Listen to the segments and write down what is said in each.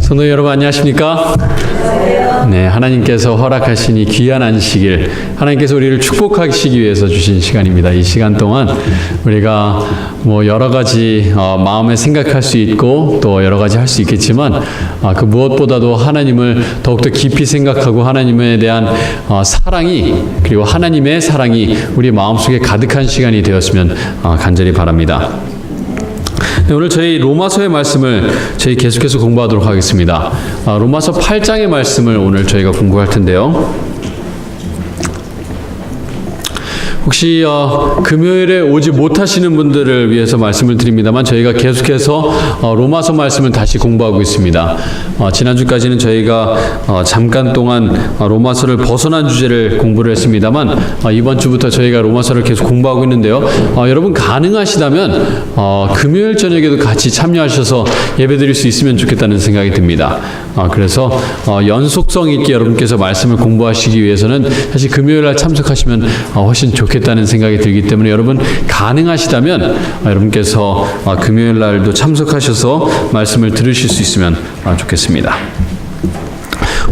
성도 여러분 안녕하십니까? 네, 하나님께서 허락하신 이 귀한 안식일, 하나님께서 우리를 축복하시기 위해서 주신 시간입니다. 이 시간 동안 우리가 여러 가지 마음에 생각할 수 있고 또 여러 가지 할 수 있겠지만 그 무엇보다도 하나님을 더욱더 깊이 생각하고 하나님에 대한 사랑이, 그리고 하나님의 사랑이 우리 마음속에 가득한 시간이 되었으면 간절히 바랍니다. 네, 오늘 저희 로마서의 말씀을 저희 계속해서 공부하도록 하겠습니다. 로마서 8장의 말씀을 오늘 저희가 공부할 텐데요. 혹시 금요일에 오지 못하시는 분들을 위해서 말씀을 드립니다만, 저희가 계속해서 로마서 말씀을 다시 공부하고 있습니다. 지난주까지는 저희가 잠깐 동안 로마서를 벗어난 주제를 공부를 했습니다만, 이번 주부터 저희가 로마서를 계속 공부하고 있는데요. 여러분 가능하시다면 금요일 저녁에도 같이 참여하셔서 예배드릴 수 있으면 좋겠다는 생각이 듭니다. 그래서 연속성 있게 여러분께서 말씀을 공부하시기 위해서는 사실 금요일날 참석하시면 훨씬 좋겠다는 생각이 들기 때문에, 여러분 가능하시다면 여러분께서 금요일 날도 참석하셔서 말씀을 들으실 수 있으면 좋겠습니다.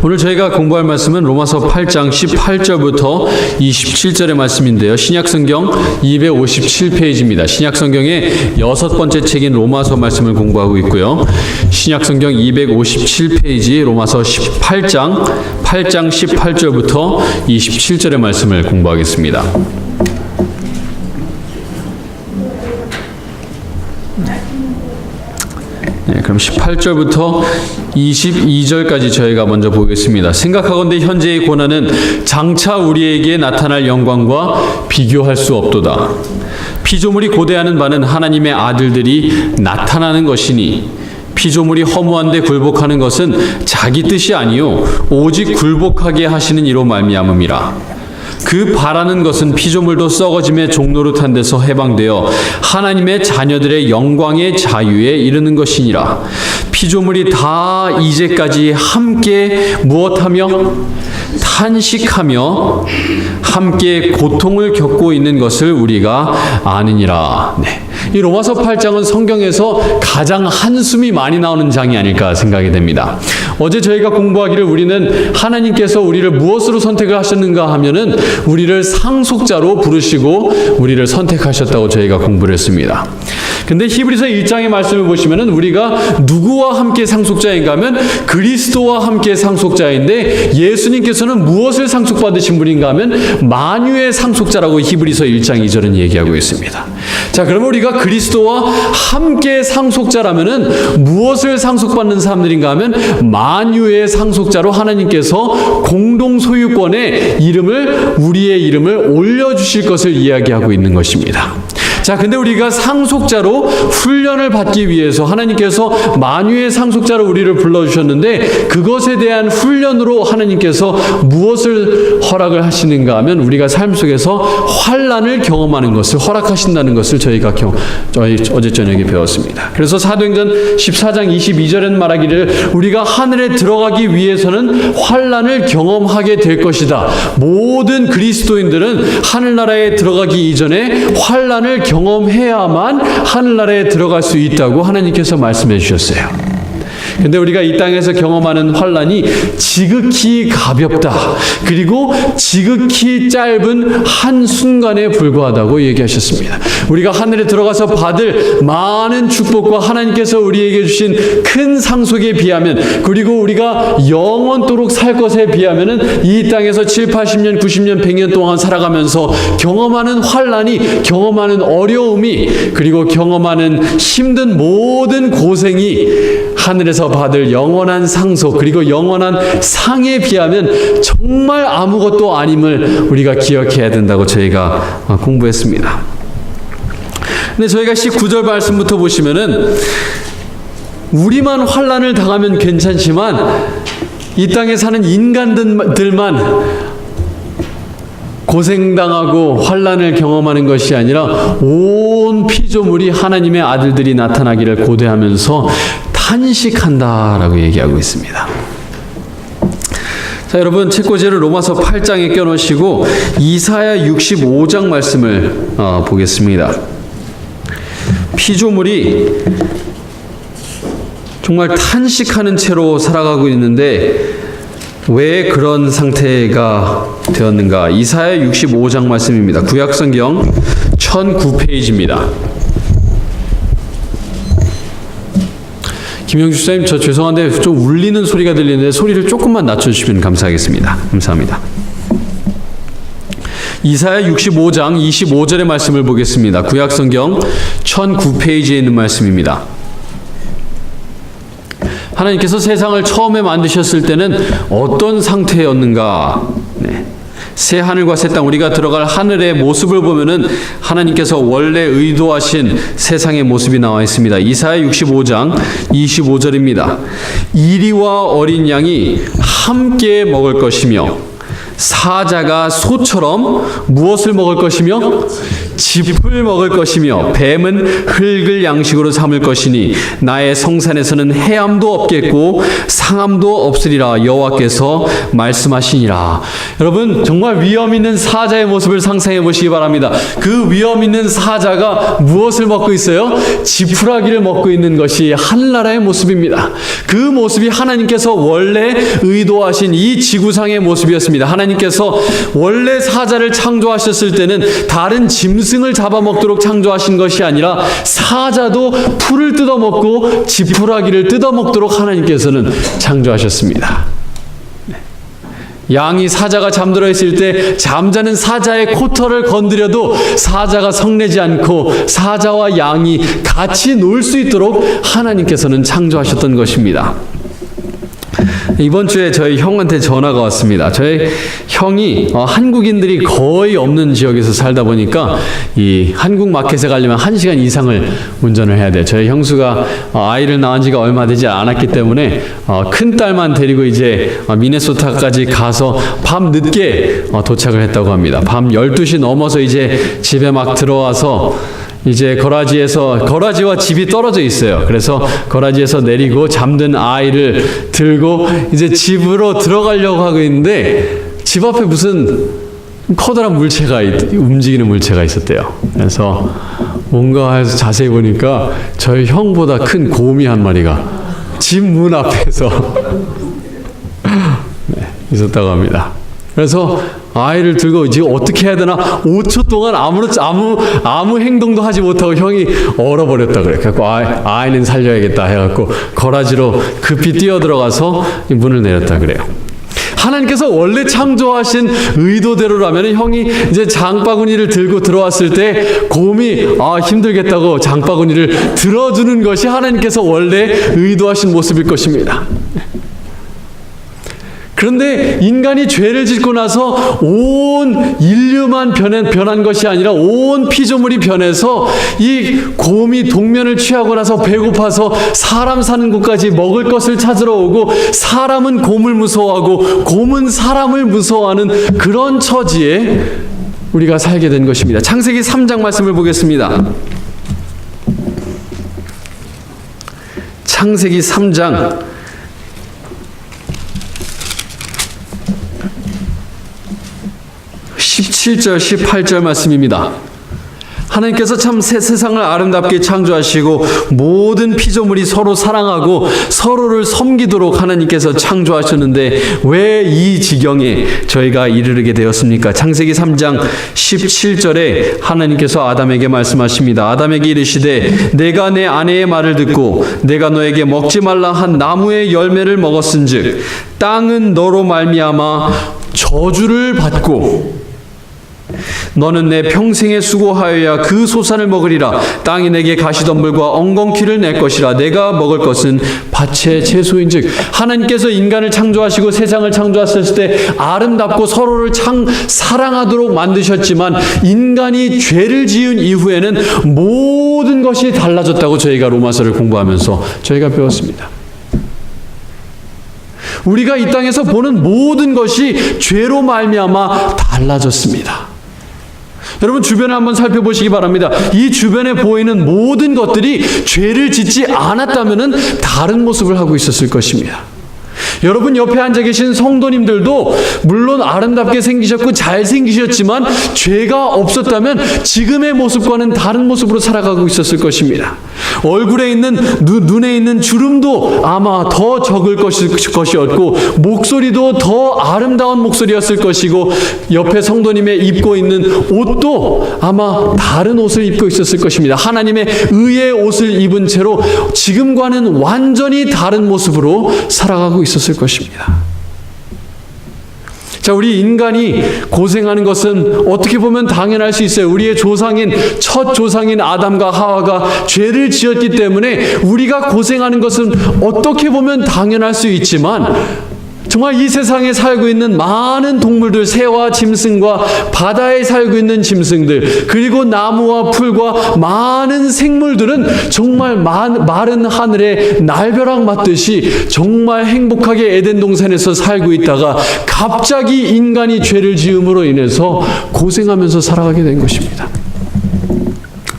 오늘 저희가 공부할 말씀은 로마서 8장 18절부터 27절의 말씀인데요. 신약성경 257페이지입니다. 신약성경의 6번째 책인 로마서 말씀을 공부하고 있고요. 신약성경 257페이지 로마서 8장 18절부터 27절의 말씀을 공부하겠습니다. 네, 그럼 18절부터 22절까지 저희가 먼저 보겠습니다. 생각하건대 현재의 고난은 장차 우리에게 나타날 영광과 비교할 수 없도다. 피조물이 고대하는 바는 하나님의 아들들이 나타나는 것이니, 피조물이 허무한데 굴복하는 것은 자기 뜻이 아니요 오직 굴복하게 하시는 이로 말미암음이라. 그 바라는 것은 피조물도 썩어짐의 종노릇한 데서 해방되어 하나님의 자녀들의 영광의 자유에 이르는 것이니라. 피조물이 다 이제까지 함께 무엇하며 탄식하며 함께 고통을 겪고 있는 것을 우리가 아느니라. 네. 이 로마서 8장은 성경에서 가장 한숨이 많이 나오는 장이 아닐까 생각이 됩니다. 어제 저희가 공부하기를 우리는 하나님께서 우리를 무엇으로 선택을 하셨는가 하면은 우리를 상속자로 부르시고 우리를 선택하셨다고 저희가 공부를 했습니다. 근데 히브리서 1장의 말씀을 보시면은 우리가 누구와 함께 상속자인가 하면 그리스도와 함께 상속자인데, 예수님께서는 무엇을 상속받으신 분인가 하면 만유의 상속자라고 히브리서 1장 2절은 얘기하고 있습니다. 자, 그러면 우리가 그리스도와 함께 상속자라면은 무엇을 상속받는 사람들인가 하면 만유의 상속자로 하나님께서 공동 소유권의 이름을, 우리의 이름을 올려주실 것을 이야기하고 있는 것입니다. 자, 근데 우리가 상속자로 훈련을 받기 위해서 하나님께서 만유의 상속자로 우리를 불러주셨는데, 그것에 대한 훈련으로 하나님께서 무엇을 허락을 하시는가 하면 우리가 삶 속에서 환난을 경험하는 것을 허락하신다는 것을 저희가 어제 저녁에 배웠습니다. 그래서 사도행전 14장 22절에는 말하기를 우리가 하늘에 들어가기 위해서는 환난을 경험하게 될 것이다. 모든 그리스도인들은 하늘나라에 들어가기 이전에 환난을 경험해야만 하늘나라에 들어갈 수 있다고 하나님께서 말씀해 주셨어요. 근데 우리가 이 땅에서 경험하는 환난이 지극히 가볍다, 그리고 지극히 짧은 한순간에 불과하다고 얘기하셨습니다. 우리가 하늘에 들어가서 받을 많은 축복과 하나님께서 우리에게 주신 큰 상속에 비하면, 그리고 우리가 영원토록 살 것에 비하면은 이 땅에서 7, 80년, 90년, 100년 동안 살아가면서 경험하는 환난이, 경험하는 어려움이, 그리고 경험하는 힘든 모든 고생이 하늘에서 받을 영원한 상속, 그리고 영원한 상에 비하면 정말 아무것도 아님을 우리가 기억해야 된다고 저희가 공부했습니다. 근데 저희가 19절 말씀부터 보시면은 우리만 환난을 당하면 괜찮지만 이 땅에 사는 인간들만 고생당하고 환난을 경험하는 것이 아니라 온 피조물이 하나님의 아들들이 나타나기를 고대하면서 탄식한다라고 얘기하고 있습니다. 자, 여러분 책꽂이를 로마서 8장에 껴놓으시고 이사야 65장 말씀을 보겠습니다. 피조물이 정말 탄식하는 채로 살아가고 있는데 왜 그런 상태가 되었는가? 이사야 65장 말씀입니다. 구약성경 1009페이지입니다. 김영주 목사님, 저 죄송한데 좀 울리는 소리가 들리는데 소리를 조금만 낮춰주시면 감사하겠습니다. 감사합니다. 이사야 65장 25절의 말씀을 보겠습니다. 구약성경 1009페이지에 있는 말씀입니다. 하나님께서 세상을 처음에 만드셨을 때는 어떤 상태였는가? 네. 새 하늘과 새 땅, 우리가 들어갈 하늘의 모습을 보면은 하나님께서 원래 의도하신 세상의 모습이 나와 있습니다. 이사야 65장 25절입니다. 이리와 어린 양이 함께 먹을 것이며 사자가 소처럼 무엇을 먹을 것이며 짚을 먹을 것이며 뱀은 흙을 양식으로 삼을 것이니 나의 성산에서는 해함도 없겠고 상함도 없으리라 여호와께서 말씀하시니라. 여러분, 정말 위험 있는 사자의 모습을 상상해 보시기 바랍니다. 그 위험 있는 사자가 무엇을 먹고 있어요? 지푸라기를 먹고 있는 것이 하늘나라의 모습입니다. 그 모습이 하나님께서 원래 의도하신 이 지구상의 모습이었습니다. 하나님께서 원래 사자를 창조하셨을 때는 다른 짐승을 잡아먹도록 창조하신 것이 아니라 사자도 풀을 뜯어먹고 지푸라기를 뜯어먹도록 하나님께서는 창조하셨습니다. 양이 사자가 잠들어 있을 때 잠자는 사자의 코털을 건드려도 사자가 성내지 않고 사자와 양이 같이 놀 수 있도록 하나님께서는 창조하셨던 것입니다. 이번 주에 저희 형한테 전화가 왔습니다. 저희 형이 한국인들이 거의 없는 지역에서 살다 보니까 이 한국 마켓에 가려면 1시간 이상을 운전을 해야 돼요. 저희 형수가 아이를 낳은 지가 얼마 되지 않았기 때문에 큰 딸만 데리고 이제 미네소타까지 가서 밤 늦게 도착을 했다고 합니다. 밤 12시 넘어서 이제 집에 막 들어와서 이제 거라지와 집이 떨어져 있어요. 그래서 거라지에서 내리고 잠든 아이를 들고 이제 집으로 들어가려고 하고 있는데 집 앞에 무슨 커다란 물체가 움직이는 물체가 있었대요. 그래서 뭔가 해서 자세히 보니까 저희 형보다 큰 곰이 한 마리가 집 문 앞에서 네, 있었다고 합니다. 그래서 아이를 들고 이제 어떻게 해야 되나 5초 동안 아무 행동도 하지 못하고 형이 얼어버렸다 그래. 그래갖고 아이는 살려야겠다 해갖고 거라지로 급히 뛰어들어가서 문을 내렸다 그래요. 하나님께서 원래 창조하신 의도대로라면 형이 이제 장바구니를 들고 들어왔을 때 곰이 힘들겠다고 장바구니를 들어주는 것이 하나님께서 원래 의도하신 모습일 것입니다. 그런데 인간이 죄를 짓고 나서 온 인류만 변한 것이 아니라 온 피조물이 변해서 이 곰이 동면을 취하고 나서 배고파서 사람 사는 곳까지 먹을 것을 찾으러 오고 사람은 곰을 무서워하고 곰은 사람을 무서워하는 그런 처지에 우리가 살게 된 것입니다. 창세기 3장 말씀을 보겠습니다. 창세기 3장 17절 18절 말씀입니다. 하나님께서 참 세상을 아름답게 창조하시고 모든 피조물이 서로 사랑하고 서로를 섬기도록 하나님께서 창조하셨는데 왜 이 지경에 저희가 이르게 되었습니까? 창세기 3장 17절에 하나님께서 아담에게 말씀하십니다. 아담에게 이르시되 내가 내 아내의 말을 듣고 내가 너에게 먹지 말라 한 나무의 열매를 먹었은즉 땅은 너로 말미암아 저주를 받고 너는 내 평생에 수고하여야 그 소산을 먹으리라. 땅이 내게 가시덤불과 엉겅퀴를 낼 것이라. 내가 먹을 것은 밭의 채소인즉. 하나님께서 인간을 창조하시고 세상을 창조하셨을 때 아름답고 서로를 사랑하도록 만드셨지만 인간이 죄를 지은 이후에는 모든 것이 달라졌다고 저희가 로마서를 공부하면서 저희가 배웠습니다. 우리가 이 땅에서 보는 모든 것이 죄로 말미암아 달라졌습니다. 여러분 주변을 한번 살펴보시기 바랍니다. 이 주변에 보이는 모든 것들이 죄를 짓지 않았다면 다른 모습을 하고 있었을 것입니다. 여러분 옆에 앉아 계신 성도님들도 물론 아름답게 생기셨고 잘생기셨지만 죄가 없었다면 지금의 모습과는 다른 모습으로 살아가고 있었을 것입니다. 얼굴에 있는 눈에 있는 주름도 아마 더 적을 것이었고 목소리도 더 아름다운 목소리였을 것이고 옆에 성도님의 입고 있는 옷도 아마 다른 옷을 입고 있었을 것입니다. 하나님의 의의 옷을 입은 채로 지금과는 완전히 다른 모습으로 살아가고 있었을 것입니다. 자, 우리 인간이 고생하는 것은 어떻게 보면 당연할 수 있어요. 우리의 첫 조상인 아담과 하와가 죄를 지었기 때문에 우리가 고생하는 것은 어떻게 보면 당연할 수 있지만 정말 이 세상에 살고 있는 많은 동물들, 새와 짐승과 바다에 살고 있는 짐승들, 그리고 나무와 풀과 많은 생물들은 정말 마른 하늘에 날벼락 맞듯이 정말 행복하게 에덴 동산에서 살고 있다가 갑자기 인간이 죄를 지음으로 인해서 고생하면서 살아가게 된 것입니다.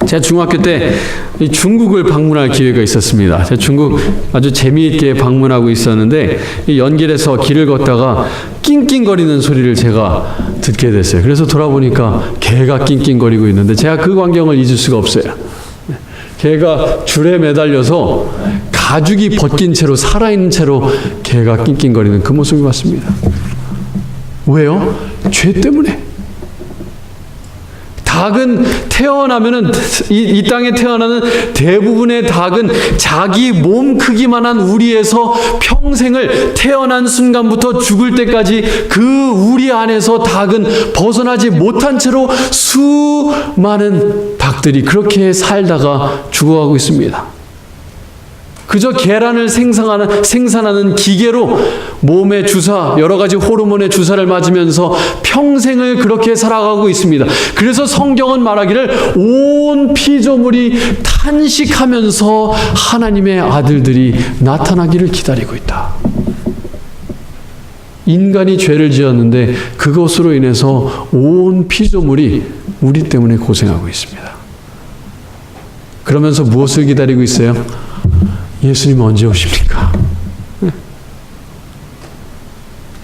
제가 중학교 때 중국을 방문할 기회가 있었습니다. 제가 중국 아주 재미있게 방문하고 있었는데 연길에서 길을 걷다가 낑낑거리는 소리를 제가 듣게 됐어요. 그래서 돌아보니까 개가 낑낑거리고 있는데 제가 그 광경을 잊을 수가 없어요. 개가 줄에 매달려서 가죽이 벗긴 채로 살아있는 채로 개가 낑낑거리는 그 모습을 봤습니다. 왜요? 죄 때문에. 닭은 태어나면은 이 땅에 태어나는 대부분의 닭은 자기 몸 크기만한 우리에서 평생을 태어난 순간부터 죽을 때까지 그 우리 안에서 닭은 벗어나지 못한 채로 수많은 닭들이 그렇게 살다가 죽어가고 있습니다. 그저 계란을 생산하는 기계로 몸에 여러 가지 호르몬의 주사를 맞으면서 평생을 그렇게 살아가고 있습니다. 그래서 성경은 말하기를 온 피조물이 탄식하면서 하나님의 아들들이 나타나기를 기다리고 있다. 인간이 죄를 지었는데 그것으로 인해서 온 피조물이 우리 때문에 고생하고 있습니다. 그러면서 무엇을 기다리고 있어요? 예수님 언제 오십니까?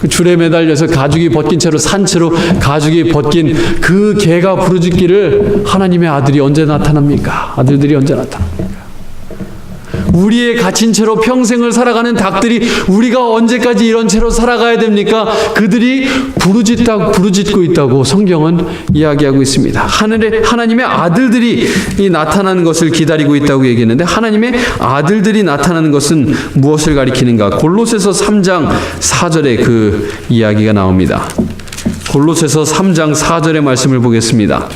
그 줄에 매달려서 가죽이 벗긴 채로 산채로 가죽이 벗긴 그 개가 부르짖기를 하나님의 아들이 언제 나타납니까? 아들들이 언제 나타납니까? 우리의 갇힌 채로 평생을 살아가는 닭들이 우리가 언제까지 이런 채로 살아가야 됩니까? 그들이 부르짖고 있다고 성경은 이야기하고 있습니다. 하나님의 아들들이 나타나는 것을 기다리고 있다고 얘기했는데 하나님의 아들들이 나타나는 것은 무엇을 가리키는가? 골로새서 3장 4절에 그 이야기가 나옵니다. 골로새서 3장 4절의 말씀을 보겠습니다.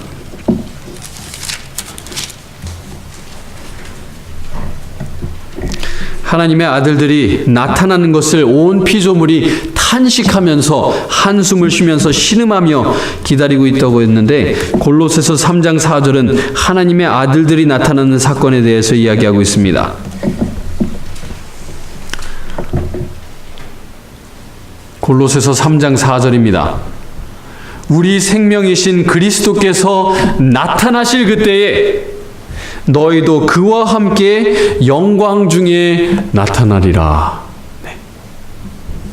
하나님의 아들들이 나타나는 것을 온 피조물이 탄식하면서 한숨을 쉬면서 신음하며 기다리고 있다고 했는데 골로새서 3장 4절은 하나님의 아들들이 나타나는 사건에 대해서 이야기하고 있습니다. 골로새서 3장 4절입니다. 우리 생명이신 그리스도께서 나타나실 그때에 너희도 그와 함께 영광 중에 나타나리라. 네.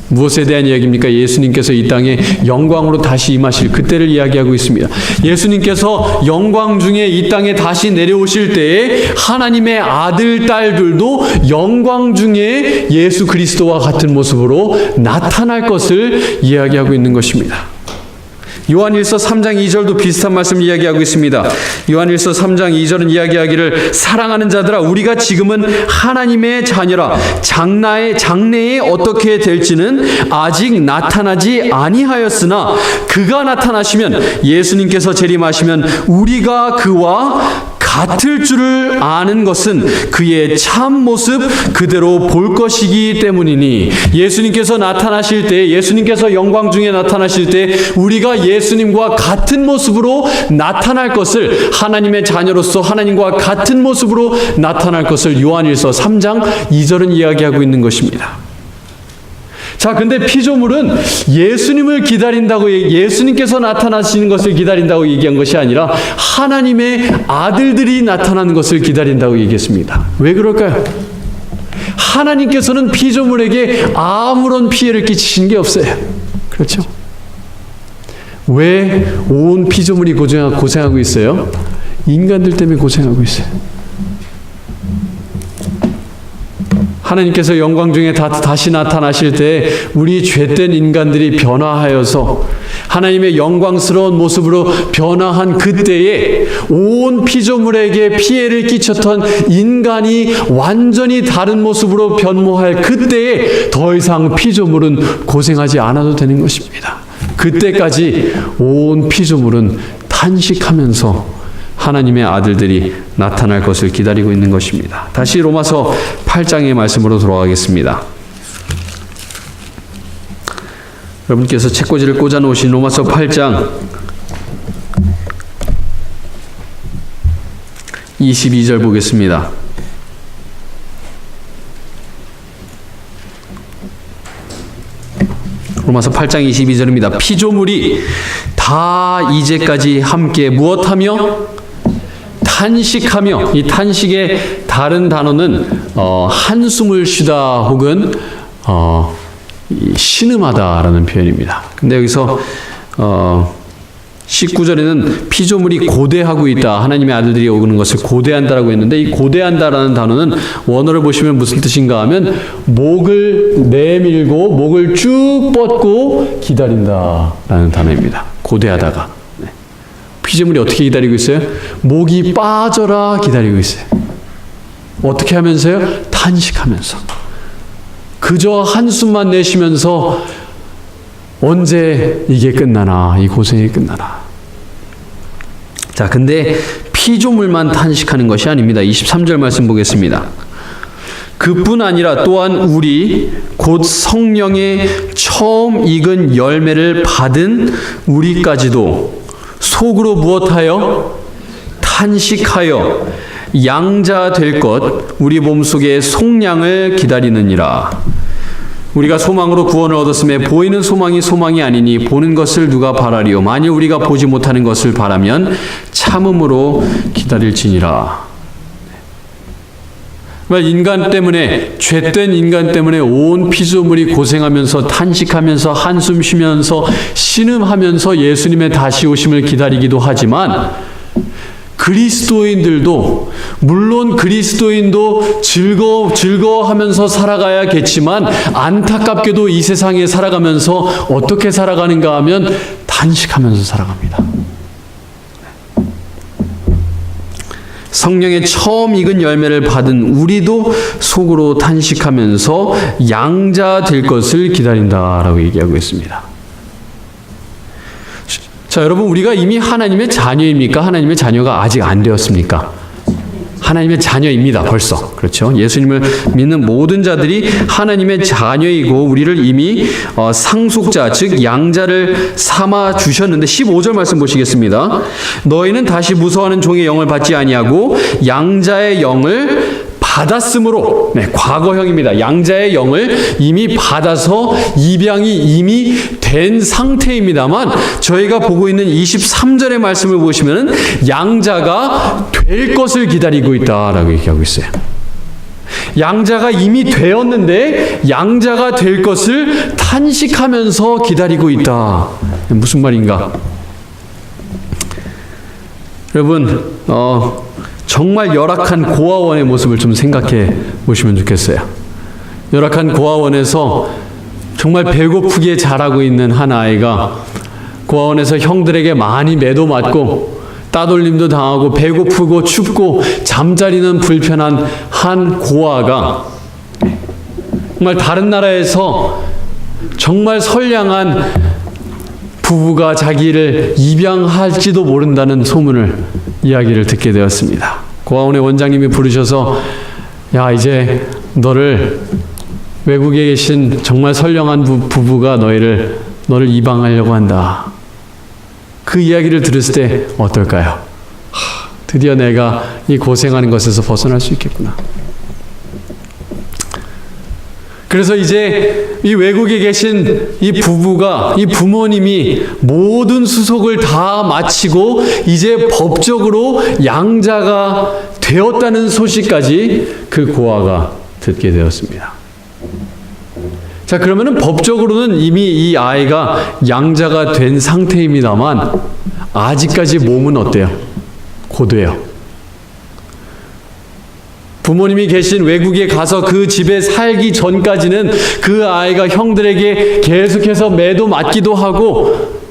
무엇에 대한 이야기입니까? 예수님께서 이 땅에 영광으로 다시 임하실 그때를 이야기하고 있습니다. 예수님께서 영광 중에 이 땅에 다시 내려오실 때에 하나님의 아들, 딸들도 영광 중에 예수 그리스도와 같은 모습으로 나타날 것을 이야기하고 있는 것입니다. 요한일서 3장 2절도 비슷한 말씀을 이야기하고 있습니다. 요한일서 3장 2절은 이야기하기를 사랑하는 자들아 우리가 지금은 하나님의 자녀라 장래에 어떻게 될지는 아직 나타나지 아니하였으나 그가 나타나시면 예수님께서 재림하시면 우리가 그와 같을 줄을 아는 것은 그의 참 모습 그대로 볼 것이기 때문이니 예수님께서 나타나실 때 예수님께서 영광 중에 나타나실 때 우리가 예수님과 같은 모습으로 나타날 것을 하나님의 자녀로서 하나님과 같은 모습으로 나타날 것을 요한일서 3장 2절은 이야기하고 있는 것입니다. 자, 근데 피조물은 예수님을 기다린다고, 예수님께서 나타나시는 것을 기다린다고 얘기한 것이 아니라 하나님의 아들들이 나타나는 것을 기다린다고 얘기했습니다. 왜 그럴까요? 하나님께서는 피조물에게 아무런 피해를 끼치신 게 없어요. 그렇죠? 왜 온 피조물이 고생하고 있어요? 인간들 때문에 고생하고 있어요. 하나님께서 영광 중에 다시 나타나실 때 우리 죄된 인간들이 변화하여서 하나님의 영광스러운 모습으로 변화한 그때에 온 피조물에게 피해를 끼쳤던 인간이 완전히 다른 모습으로 변모할 그때에 더 이상 피조물은 고생하지 않아도 되는 것입니다. 그때까지 온 피조물은 탄식하면서 하나님의 아들들이 나타날 것을 기다리고 있는 것입니다. 다시 로마서 8장의 말씀으로 돌아가겠습니다. 여러분께서 책꽂이를 꽂아 놓으신 로마서 8장 22절 보겠습니다. 로마서 8장 22절입니다. 피조물이 다 이제까지 함께 무엇하며? 탄식하며. 이 탄식의 다른 단어는 한숨을 쉬다 혹은 신음하다라는 표현입니다. 근데 여기서 19절에는 피조물이 고대하고 있다. 하나님의 아들들이 오는 것을 고대한다라고 했는데 이 고대한다라는 단어는 원어를 보시면 무슨 뜻인가 하면 목을 내밀고 목을 쭉 뻗고 기다린다라는 단어입니다. 고대하다가. 네. 피조물이 어떻게 기다리고 있어요? 목이 빠져라 기다리고 있어요. 어떻게 하면서요? 탄식하면서. 그저 한숨만 내쉬면서 언제 이게 끝나나, 이 고생이 끝나나. 자, 근데 피조물만 탄식하는 것이 아닙니다. 23절 말씀 보겠습니다. 그뿐 아니라 또한 우리 곧 성령의 처음 익은 열매를 받은 우리까지도 속으로 무엇하여? 탄식하여 양자 될 것 우리 몸속의 속량을 기다리느니라. 우리가 소망으로 구원을 얻었음에 보이는 소망이 소망이 아니니 보는 것을 누가 바라리요. 만일 우리가 보지 못하는 것을 바라면 참음으로 기다릴지니라. 인간 때문에, 죄된 인간 때문에 온 피조물이 고생하면서 탄식하면서 한숨 쉬면서 신음하면서 예수님의 다시 오심을 기다리기도 하지만 그리스도인들도 물론 그리스도인도 즐거워하면서 살아가야겠지만 안타깝게도 이 세상에 살아가면서 어떻게 살아가는가 하면 탄식하면서 살아갑니다. 성령의 처음 익은 열매를 받은 우리도 속으로 탄식하면서 양자 될 것을 기다린다라고 얘기하고 있습니다. 자, 여러분, 우리가 이미 하나님의 자녀입니까? 하나님의 자녀가 아직 안 되었습니까? 하나님의 자녀입니다. 벌써. 그렇죠? 예수님을 믿는 모든 자들이 하나님의 자녀이고 우리를 이미 상속자, 즉 양자를 삼아 주셨는데 15절 말씀 보시겠습니다. 너희는 다시 무서워하는 종의 영을 받지 아니하고 양자의 영을 받았으므로, 네, 과거형입니다. 양자의 영을 이미 받아서 입양이 이미 된 상태입니다만 저희가 보고 있는 23절의 말씀을 보시면 양자가 될 것을 기다리고 있다라고 얘기하고 있어요. 양자가 이미 되었는데 양자가 될 것을 탄식하면서 기다리고 있다. 무슨 말인가? 여러분, 정말 열악한 고아원의 모습을 좀 생각해 보시면 좋겠어요. 열악한 고아원에서 정말 배고프게 자라고 있는 한 아이가 고아원에서 형들에게 많이 매도 맞고 따돌림도 당하고 배고프고 춥고 잠자리는 불편한 한 고아가 정말 다른 나라에서 정말 선량한 부부가 자기를 입양할지도 모른다는 이야기를 듣게 되었습니다. 고아원의 원장님이 부르셔서 야, 이제 너를 외국에 계신 정말 선량한 부부가 너를 입양하려고 한다. 그 이야기를 들었을 때 어떨까요? 드디어 내가 이 고생하는 것에서 벗어날 수 있겠구나. 그래서 이제 이 외국에 계신 이 부부가, 이 부모님이 모든 수속을 다 마치고 이제 법적으로 양자가 되었다는 소식까지 그 고아가 듣게 되었습니다. 자, 그러면은 법적으로는 이미 이 아이가 양자가 된 상태입니다만 아직까지 몸은 어때요? 고도예요. 부모님이 계신 외국에 가서 그 집에 살기 전까지는 그 아이가 형들에게 계속해서 매도 맞기도 하고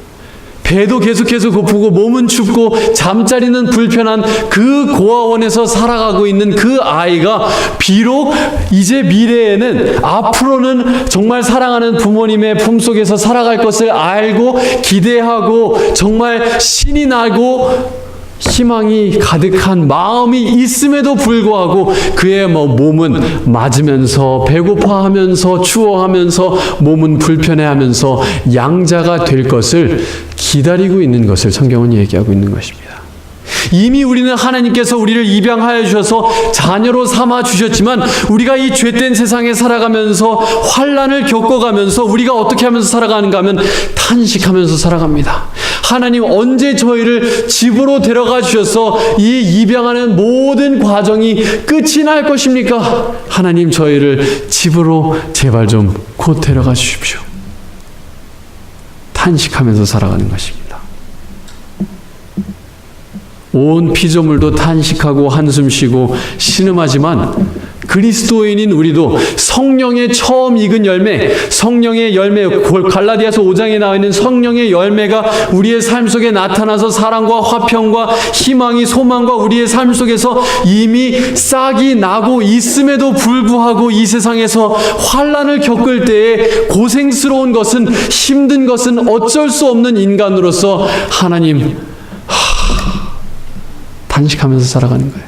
배도 계속해서 고프고 몸은 춥고 잠자리는 불편한 그 고아원에서 살아가고 있는 그 아이가 비록 이제 미래에는 앞으로는 정말 사랑하는 부모님의 품속에서 살아갈 것을 알고 기대하고 정말 신이 나고 희망이 가득한 마음이 있음에도 불구하고 그의 몸은 맞으면서 배고파하면서 추워하면서 몸은 불편해하면서 양자가 될 것을 기다리고 있는 것을 성경은 얘기하고 있는 것입니다. 이미 우리는 하나님께서 우리를 입양하여 주셔서 자녀로 삼아 주셨지만 우리가 이 죄된 세상에 살아가면서 환난을 겪어가면서 우리가 어떻게 하면서 살아가는가 하면 탄식하면서 살아갑니다. 하나님 언제 저희를 집으로 데려가 주셔서 이 입양하는 모든 과정이 끝이 날 것입니까? 하나님 저희를 집으로 제발 좀 곧 데려가 주십시오. 탄식하면서 살아가는 것입니다. 온 피조물도 탄식하고 한숨 쉬고 신음하지만 그리스도인인 우리도 성령의 처음 익은 열매, 성령의 열매, 갈라디아서 5장에 나와 있는 성령의 열매가 우리의 삶 속에 나타나서 사랑과 화평과 희망이 소망과 우리의 삶 속에서 이미 싹이 나고 있음에도 불구하고 이 세상에서 환난을 겪을 때에 고생스러운 것은 힘든 것은 어쩔 수 없는 인간으로서 하나님 단식하면서 살아가는 거예요.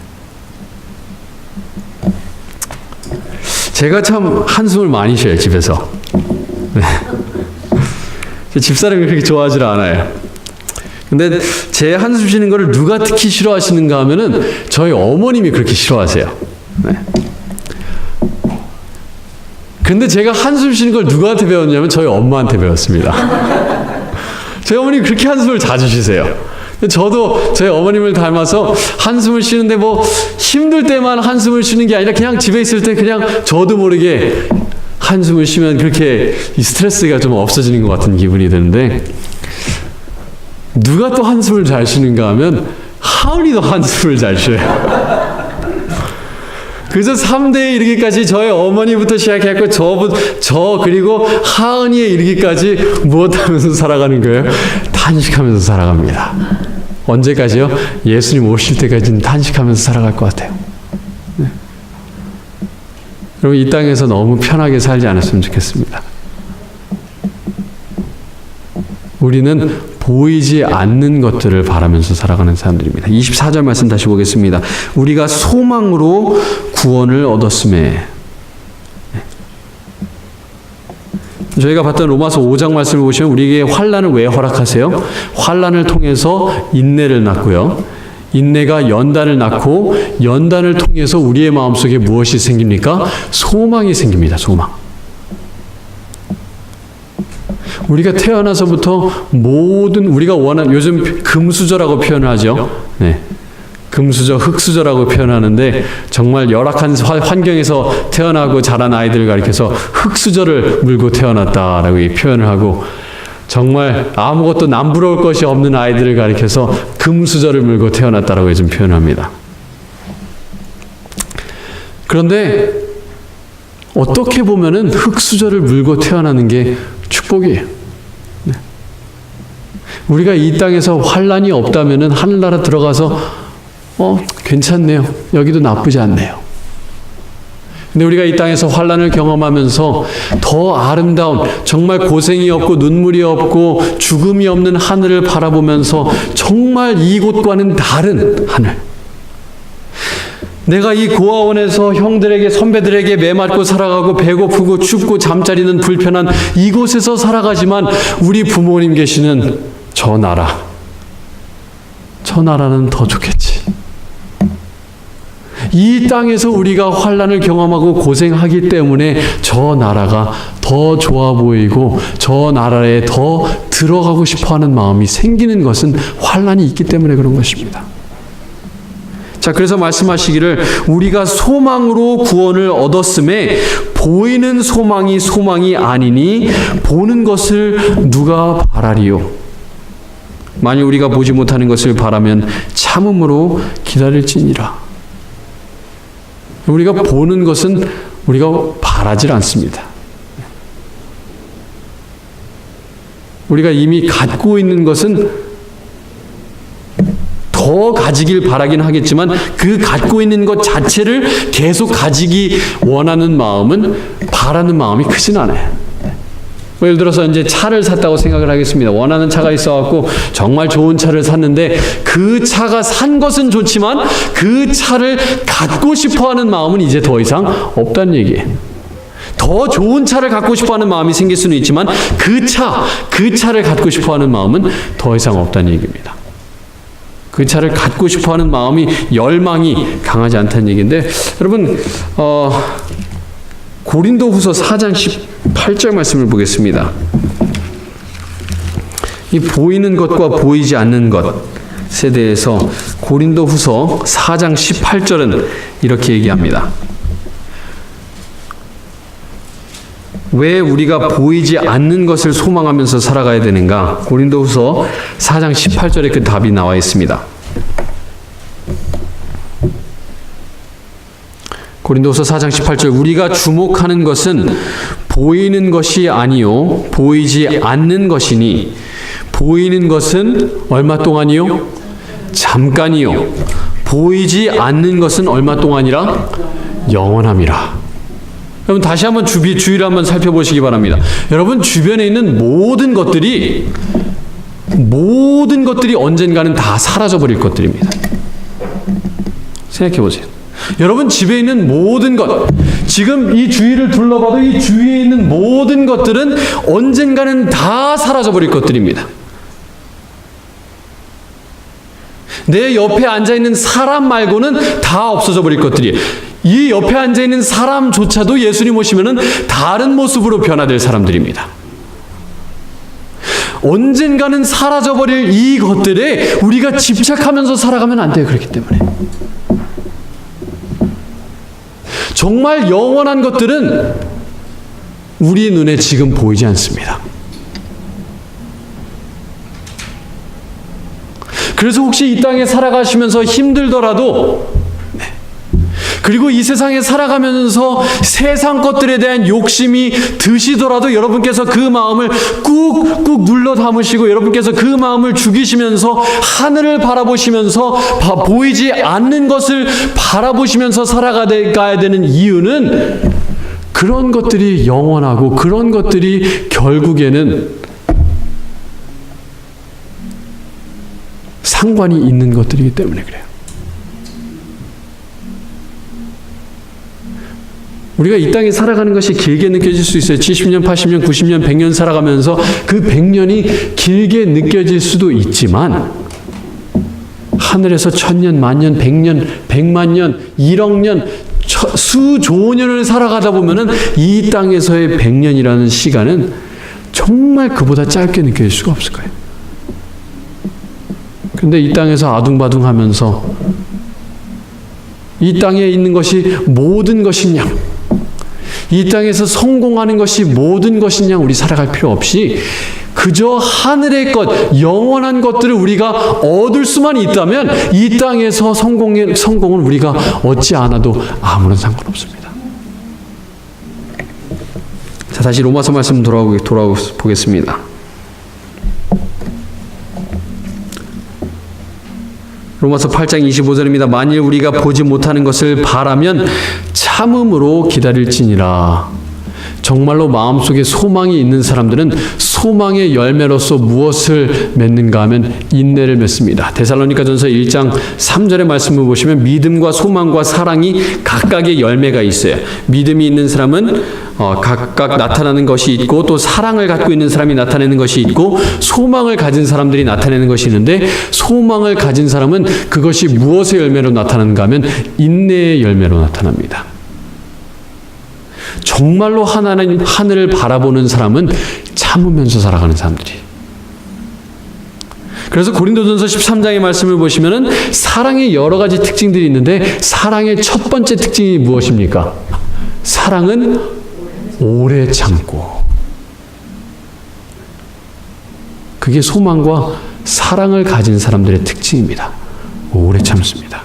제가 참 한숨을 많이 쉬어요, 집에서. 네. 집사람이 그렇게 좋아하지 않아요. 근데 제 한숨 쉬는 거를 누가 특히 싫어하시는가 하면은 저희 어머님이 그렇게 싫어하세요. 네. 근데 제가 한숨 쉬는 걸 누구한테 배웠냐면 저희 엄마한테 배웠습니다. 저희 어머님이 그렇게 한숨을 자주 쉬세요. 저도 저희 어머님을 닮아서 한숨을 쉬는데 힘들 때만 한숨을 쉬는 게 아니라 그냥 집에 있을 때 그냥 저도 모르게 한숨을 쉬면 그렇게 이 스트레스가 좀 없어지는 것 같은 기분이 드는데 누가 또 한숨을 잘 쉬는가 하면 하은이도 한숨을 잘 쉬어요. 그래서 3대에 이르기까지 저의 어머니부터 시작해서 저 그리고 하은이에 이르기까지 무엇하면서 살아가는 거예요? 탄식하면서 살아갑니다. 언제까지요? 예수님 오실 때까지는 탄식하면서 살아갈 것 같아요. 네. 여러분 이 땅에서 너무 편하게 살지 않았으면 좋겠습니다. 우리는 보이지 않는 것들을 바라면서 살아가는 사람들입니다. 24절 말씀 다시 보겠습니다. 우리가 소망으로 구원을 얻었음에. 저희가 봤던 로마서 5장 말씀을 보시면 우리에게 환난을 왜 허락하세요? 환난을 통해서 인내를 낳고요. 인내가 연단을 낳고 연단을 통해서 우리의 마음속에 무엇이 생깁니까? 소망이 생깁니다. 소망. 우리가 태어나서부터 모든 우리가 원하는 요즘 금수저라고 표현을 하죠. 네. 금수저, 흙수저라고 표현하는데 정말 열악한 환경에서 태어나고 자란 아이들을 가리켜서 흙수저를 물고 태어났다라고 표현을 하고 정말 아무것도 남부러울 것이 없는 아이들을 가리켜서 금수저를 물고 태어났다라고 요즘 표현합니다. 그런데 어떻게 보면은 흙수저를 물고 태어나는 게 축복이에요. 네. 우리가 이 땅에서 환난이 없다면은 하늘나라 들어가서 괜찮네요. 여기도 나쁘지 않네요. 근데 우리가 이 땅에서 환난을 경험하면서 더 아름다운 정말 고생이 없고 눈물이 없고 죽음이 없는 하늘을 바라보면서 정말 이곳과는 다른 하늘. 내가 이 고아원에서 형들에게 선배들에게 매맞고 살아가고 배고프고 춥고 잠자리는 불편한 이곳에서 살아가지만 우리 부모님 계시는 저 나라는 더 좋겠지. 이 땅에서 우리가 환난을 경험하고 고생하기 때문에 저 나라가 더 좋아 보이고 저 나라에 더 들어가고 싶어하는 마음이 생기는 것은 환난이 있기 때문에 그런 것입니다. 자, 그래서 말씀하시기를 우리가 소망으로 구원을 얻었음에 보이는 소망이 아니니 보는 것을 누가 바라리요. 만일 우리가 보지 못하는 것을 바라면 참음으로 기다릴지니라. 우리가 보는 것은 우리가 바라질 않습니다. 우리가 이미 갖고 있는 것은 더 가지길 바라긴 하겠지만 그 갖고 있는 것 자체를 계속 가지기 원하는 마음은 바라는 마음이 크진 않아요. 예를 들어서 이제 차를 샀다고 생각을 하겠습니다. 원하는 차가 있어갖고 정말 좋은 차를 샀는데 그 차가 산 것은 좋지만 그 차를 갖고 싶어하는 마음은 이제 더 이상 없다는 얘기예요. 더 좋은 차를 갖고 싶어하는 마음이 생길 수는 있지만 그 차를 갖고 싶어하는 마음은 더 이상 없다는 얘기입니다. 그 차를 갖고 싶어하는 마음이 열망이 강하지 않다는 얘기인데 여러분 고린도후서 4장 18절 말씀을 보겠습니다. 이 보이는 것과 보이지 않는 것에 대해서 고린도후서 4장 18절은 이렇게 얘기합니다. 왜 우리가 보이지 않는 것을 소망하면서 살아가야 되는가? 고린도후서 4장 18절에 그 답이 나와 있습니다. 고린도서 4장 18절 우리가 주목하는 것은 보이는 것이 아니요 보이지 않는 것이니 보이는 것은 얼마 동안이요? 잠깐이요. 보이지 않는 것은 얼마 동안이라? 영원함이라. 여러분 다시 한번 주의를 한번 살펴보시기 바랍니다. 여러분 주변에 있는 모든 것들이 언젠가는 다 사라져버릴 것들입니다. 생각해 보세요. 여러분 집에 있는 모든 것, 지금 이 주위를 둘러봐도 이 주위에 있는 모든 것들은 언젠가는 다 사라져버릴 것들입니다. 내 옆에 앉아있는 사람 말고는 다 없어져 버릴 것들이에요. 이 옆에 앉아있는 사람조차도 예수님 오시면은 다른 모습으로 변화될 사람들입니다. 언젠가는 사라져버릴 이 것들에 우리가 집착하면서 살아가면 안 돼요. 그렇기 때문에. 정말 영원한 것들은 우리 눈에 지금 보이지 않습니다. 그래서 혹시 이 땅에 살아가시면서 힘들더라도 그리고 이 세상에 살아가면서 세상 것들에 대한 욕심이 드시더라도 여러분께서 그 마음을 꾹꾹 눌러 담으시고 여러분께서 그 마음을 죽이시면서 하늘을 바라보시면서 보이지 않는 것을 바라보시면서 살아가야 되는 이유는 그런 것들이 영원하고 그런 것들이 결국에는 상관이 있는 것들이기 때문에 그래요. 우리가 이 땅에 살아가는 것이 길게 느껴질 수 있어요. 70년, 80년, 90년, 100년 살아가면서 그 100년이 길게 느껴질 수도 있지만 하늘에서 1000년, 만년, 100년, 100만 년, 1억 년, 수조 년을 살아가다 보면은 이 땅에서의 100년이라는 시간은 정말 그보다 짧게 느껴질 수가 없을 거예요. 근데 이 땅에서 아둥바둥하면서 이 땅에 있는 것이 모든 것이냐, 이 땅에서 성공하는 것이 모든 것이냐 우리 살아갈 필요 없이 그저 하늘의 것, 영원한 것들을 우리가 얻을 수만 있다면 이 땅에서 성공은 우리가 얻지 않아도 아무런 상관없습니다. 자, 다시 로마서 말씀 돌아보겠습니다. 로마서 8장 25절입니다. 만일 우리가 보지 못하는 것을 바라면 참음으로 기다릴지니라. 정말로 마음속에 소망이 있는 사람들은 소망의 열매로서 무엇을 맺는가 하면 인내를 맺습니다. 데살로니가전서 1장 3절의 말씀을 보시면 믿음과 소망과 사랑이 각각의 열매가 있어요. 믿음이 있는 사람은 각각 나타나는 것이 있고 또 사랑을 갖고 있는 사람이 나타내는 것이 있고 소망을 가진 사람들이 나타내는 것이 있는데 소망을 가진 사람은 그것이 무엇의 열매로 나타나는가 하면 인내의 열매로 나타납니다. 정말로 하늘을 바라보는 사람은 참으면서 살아가는 사람들이. 그래서 고린도전서 13장의 말씀을 보시면은 사랑의 여러 가지 특징들이 있는데 사랑의 첫 번째 특징이 무엇입니까? 사랑은 오래 참고. 그게 소망과 사랑을 가진 사람들의 특징입니다. 오래 참습니다.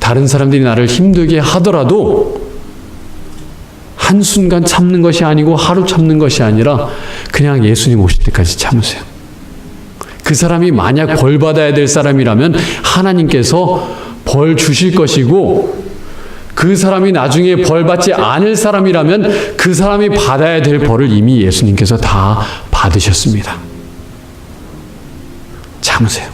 다른 사람들이 나를 힘들게 하더라도 한순간 참는 것이 아니고 하루 참는 것이 아니라 그냥 예수님 오실 때까지 참으세요. 그 사람이 만약 벌 받아야 될 사람이라면 하나님께서 벌 주실 것이고, 그 사람이 나중에 벌 받지 않을 사람이라면 그 사람이 받아야 될 벌을 이미 예수님께서 다 받으셨습니다. 참으세요.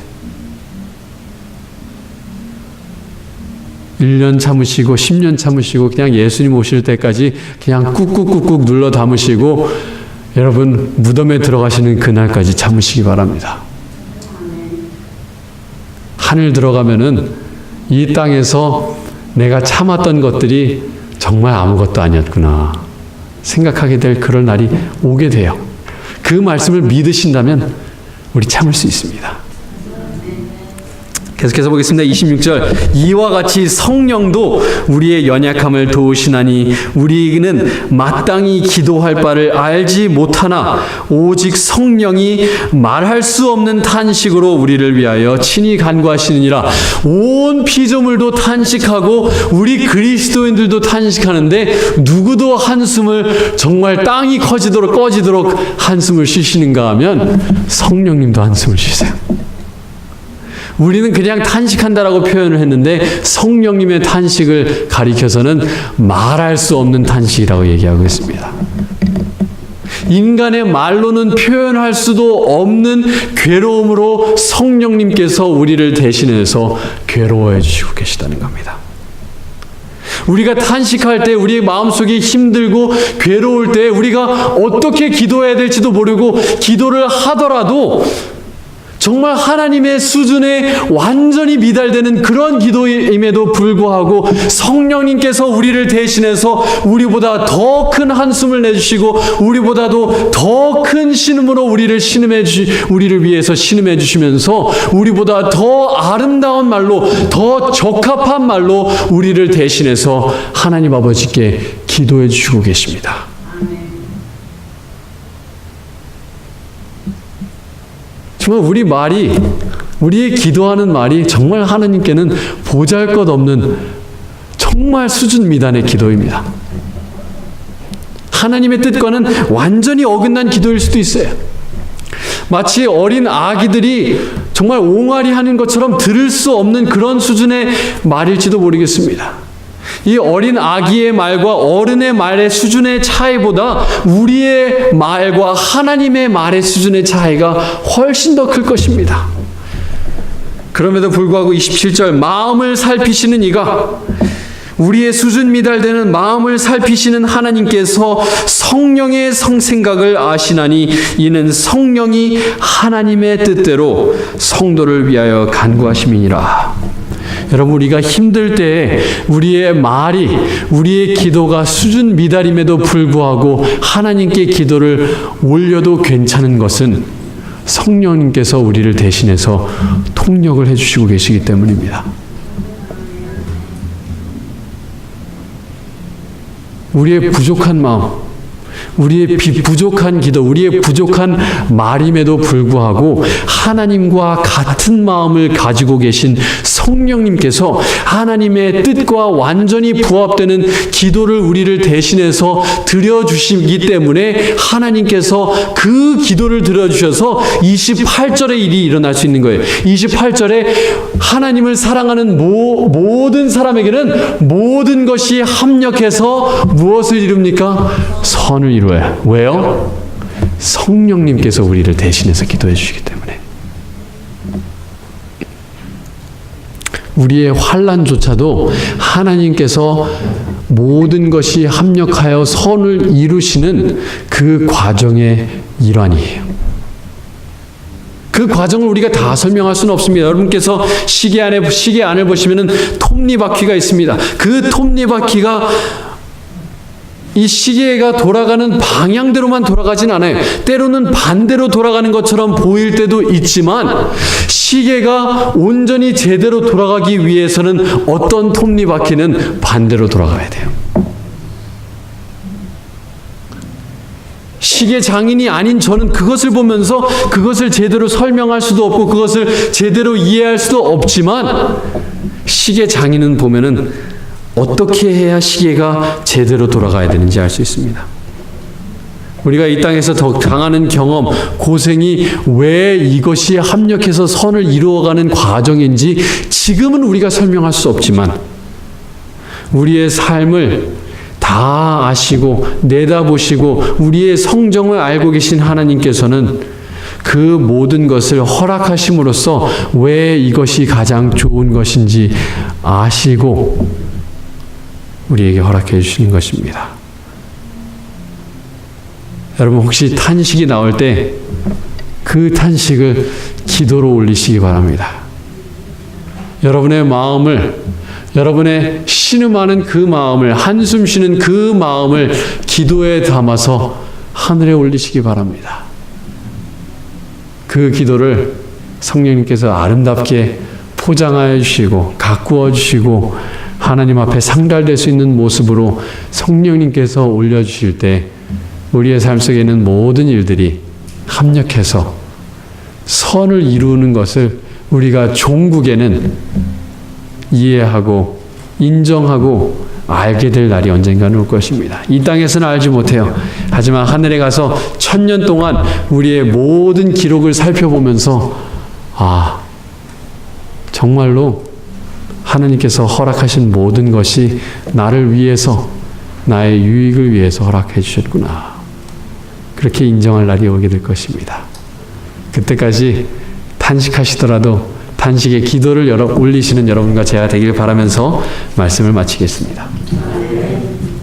1년 참으시고 10년 참으시고 그냥 예수님 오실 때까지 그냥 꾹꾹꾹꾹 눌러 담으시고 여러분 무덤에 들어가시는 그날까지 참으시기 바랍니다. 하늘 들어가면은 이 땅에서 내가 참았던 것들이 정말 아무것도 아니었구나 생각하게 될 그런 날이 오게 돼요. 그 말씀을 믿으신다면 우리 참을 수 있습니다. 계속해서 보겠습니다. 26절. 이와 같이 성령도 우리의 연약함을 도우시나니 우리는 마땅히 기도할 바를 알지 못하나 오직 성령이 말할 수 없는 탄식으로 우리를 위하여 친히 간구하시느니라. 온 피조물도 탄식하고 우리 그리스도인들도 탄식하는데 누구도 한숨을 정말 땅이 꺼지도록 한숨을 쉬시는가 하면 성령님도 한숨을 쉬세요. 우리는 그냥 탄식한다라고 표현을 했는데 성령님의 탄식을 가리켜서는 말할 수 없는 탄식이라고 얘기하고 있습니다. 인간의 말로는 표현할 수도 없는 괴로움으로 성령님께서 우리를 대신해서 괴로워해 주시고 계시다는 겁니다. 우리가 탄식할 때, 우리의 마음속이 힘들고 괴로울 때 우리가 어떻게 기도해야 될지도 모르고 기도를 하더라도 정말 하나님의 수준에 완전히 미달되는 그런 기도임에도 불구하고 성령님께서 우리를 대신해서 우리보다 더 큰 한숨을 내주시고 우리보다도 더 큰 신음으로 우리를 위해서 신음해 주시면서 우리보다 더 아름다운 말로, 더 적합한 말로 우리를 대신해서 하나님 아버지께 기도해 주시고 계십니다. 정말 우리의 기도하는 말이 정말 하나님께는 보잘것없는 정말 수준 미단의 기도입니다. 하나님의 뜻과는 완전히 어긋난 기도일 수도 있어요. 마치 어린 아기들이 정말 옹알이 하는 것처럼 들을 수 없는 그런 수준의 말일지도 모르겠습니다. 이 어린 아기의 말과 어른의 말의 수준의 차이보다 우리의 말과 하나님의 말의 수준의 차이가 훨씬 더 클 것입니다. 그럼에도 불구하고 27절 마음을 살피시는 이가 우리의 수준 미달되는 마음을 살피시는 하나님께서 성령의 성생각을 아시나니 이는 성령이 하나님의 뜻대로 성도를 위하여 간구하심이니라. 여러분 우리가 힘들 때 우리의 말이 우리의 기도가 수준 미달임에도 불구하고 하나님께 기도를 올려도 괜찮은 것은 성령님께서 우리를 대신해서 통역을 해주시고 계시기 때문입니다. 우리의 부족한 마음, 우리의 부족한 기도, 우리의 부족한 말임에도 불구하고 하나님과 같은 마음을 가지고 계신 성령님께서 하나님의 뜻과 완전히 부합되는 기도를 우리를 대신해서 드려주시기 때문에 하나님께서 그 기도를 들어주셔서 28절의 일이 일어날 수 있는 거예요. 28절에 하나님을 사랑하는 모든 사람에게는 모든 것이 합력해서 무엇을 이룹니까? 선을 이루어요. 왜요? 성령님께서 우리를 대신해서 기도해 주시기 때문에. 우리의 환난조차도 하나님께서 모든 것이 합력하여 선을 이루시는 그 과정의 일환이에요. 그 과정을 우리가 다 설명할 수는 없습니다. 여러분께서 시계 안을 보시면은 톱니바퀴가 있습니다. 그 톱니바퀴가 이 시계가 돌아가는 방향대로만 돌아가진 않아요. 때로는 반대로 돌아가는 것처럼 보일 때도 있지만 시계가 온전히 제대로 돌아가기 위해서는 어떤 톱니바퀴는 반대로 돌아가야 돼요. 시계 장인이 아닌 저는 그것을 보면서 그것을 제대로 설명할 수도 없고 그것을 제대로 이해할 수도 없지만 시계 장인은 보면은 어떻게 해야 시계가 제대로 돌아가야 되는지 알 수 있습니다. 우리가 이 땅에서 더 당하는 경험, 고생이 왜 이것이 합력해서 선을 이루어가는 과정인지 지금은 우리가 설명할 수 없지만 우리의 삶을 다 아시고 내다보시고 우리의 성정을 알고 계신 하나님께서는 그 모든 것을 허락하심으로써 왜 이것이 가장 좋은 것인지 아시고 우리에게 허락해 주시는 것입니다. 여러분 혹시 탄식이 나올 때 그 탄식을 기도로 올리시기 바랍니다. 여러분의 마음을, 여러분의 신음하는 그 마음을, 한숨 쉬는 그 마음을 기도에 담아서 하늘에 올리시기 바랍니다. 그 기도를 성령님께서 아름답게 포장하여 주시고 가꾸어 주시고 하나님 앞에 상달될 수 있는 모습으로 성령님께서 올려주실 때 우리의 삶 속에 있는 모든 일들이 합력해서 선을 이루는 것을 우리가 종국에는 이해하고 인정하고 알게 될 날이 언젠가는 올 것입니다. 이 땅에서는 알지 못해요. 하지만 하늘에 가서 1000년 동안 우리의 모든 기록을 살펴보면서 정말로 하나님께서 허락하신 모든 것이 나를 위해서, 나의 유익을 위해서 허락해 주셨구나. 그렇게 인정할 날이 오게 될 것입니다. 그때까지 탄식하시더라도 탄식의 기도를 올리시는 여러분과 제가 되길 바라면서 말씀을 마치겠습니다.